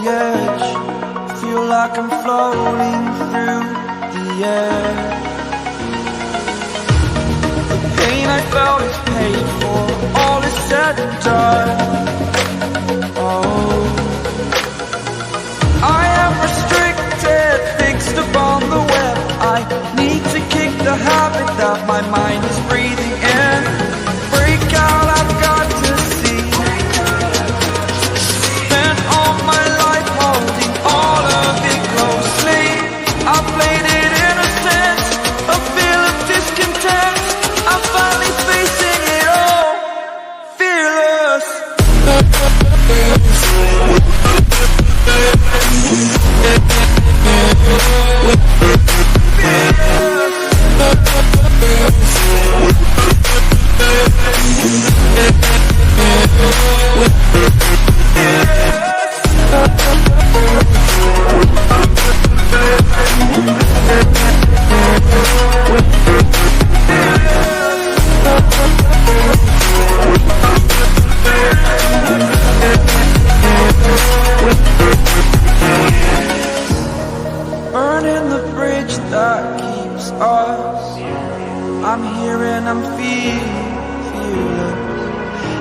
edge. Feel like I'm floating through the air. The pain I felt is paid for, all is said and done. Oh, I am restricted, fixed upon the web. I need to kick the habit that my mind is breathing in. Break out, I've got to see. Spent all my life holding all of it closely. I played it innocent, a feel of discontent. I'm finally facing it all, fearless. Burning the bridge that keeps us. I'm here and I'm feeling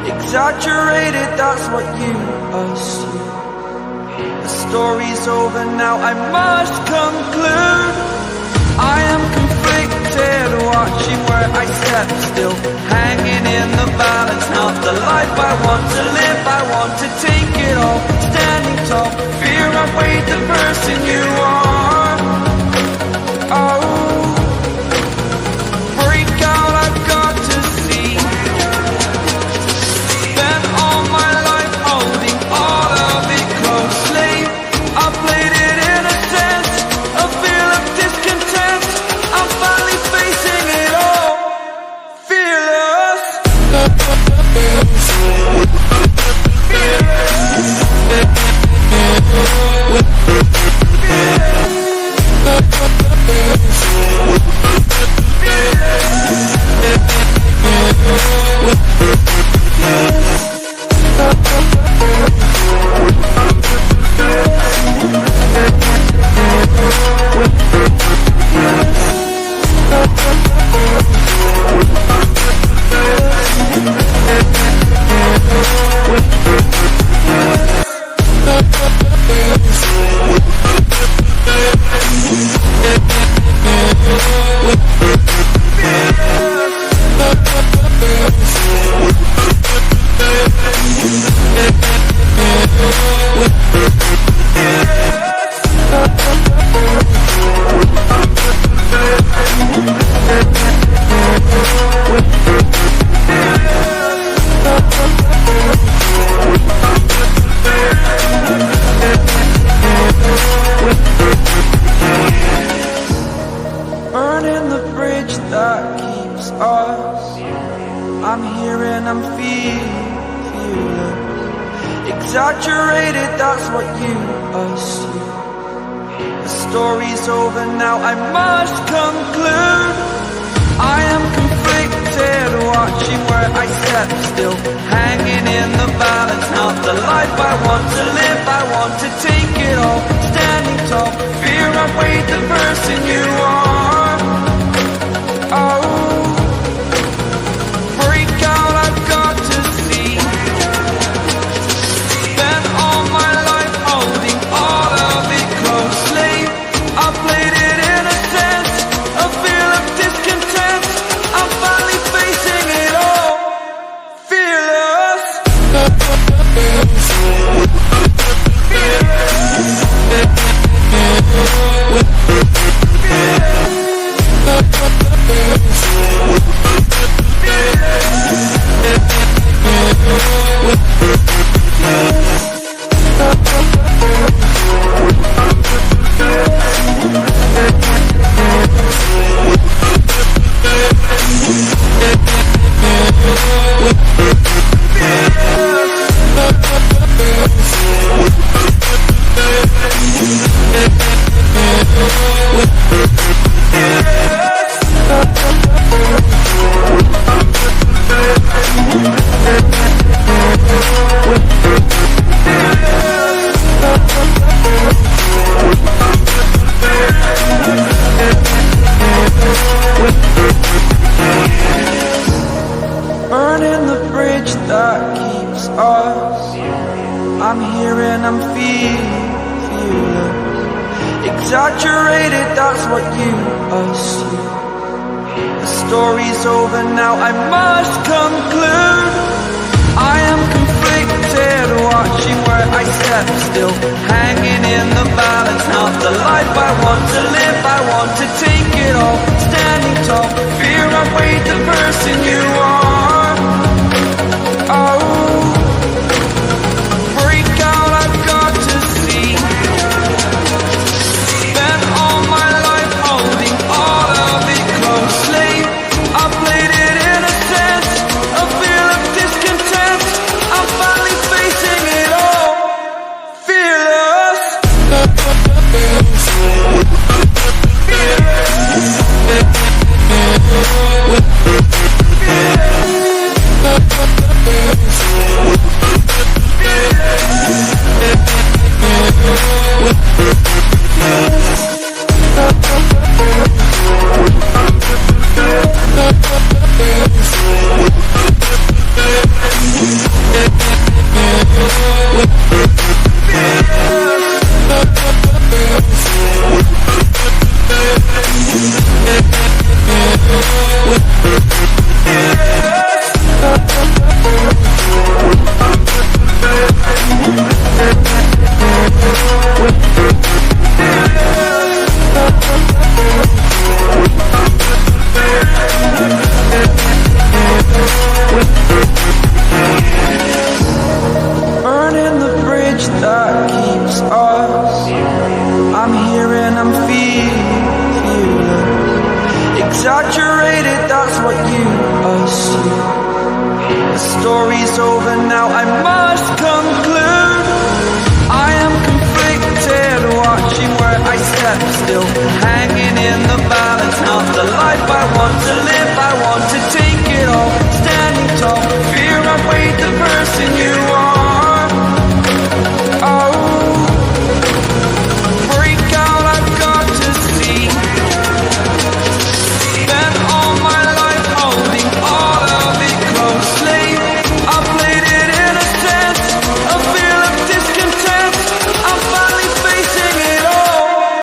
exaggerated, that's what you assume. The story's over now, I must conclude. I am conflicted, watching where I step still, hanging in the balance. Not the life I want to live, I want to take it all. Standing tall, fear I weighed the person you are. Oh, break out, I've got to see. Spent all my life holding all of it closely. I played it innocent, a feel of discontent. I'm finally facing it all, fearless. Burning the bridge that keeps us. I'm here and I'm feeling exaggerated, that's what you assume. The story's over now, I must conclude. I am conflicted, watching where I step still, hanging in the balance. Not the life I want to live, I want to take it all. Standing tall, fear I weighed the person you are. Oh, break out, I've got to see. Spent all my life holding all of it closely. I played it innocent, a feel of discontent. I'm finally facing it all, fearless. Yeah. Exaggerated, that's what you assume. The story's over now, I must conclude. I am conflicted, watching where I step still, hanging in the balance. Not the life I want to live, I want to take it all, standing tall. Fear I weighed the person you are. Oh, break out, I've got to see. Spent all my life holding all of it closely. I played it in a sense, a feel of discontent. I'm finally facing it all, fearless. Burning the bridge that keeps us. I'm here and I'm fearless. Exaggerated, that's what you assume. The story's over now, I must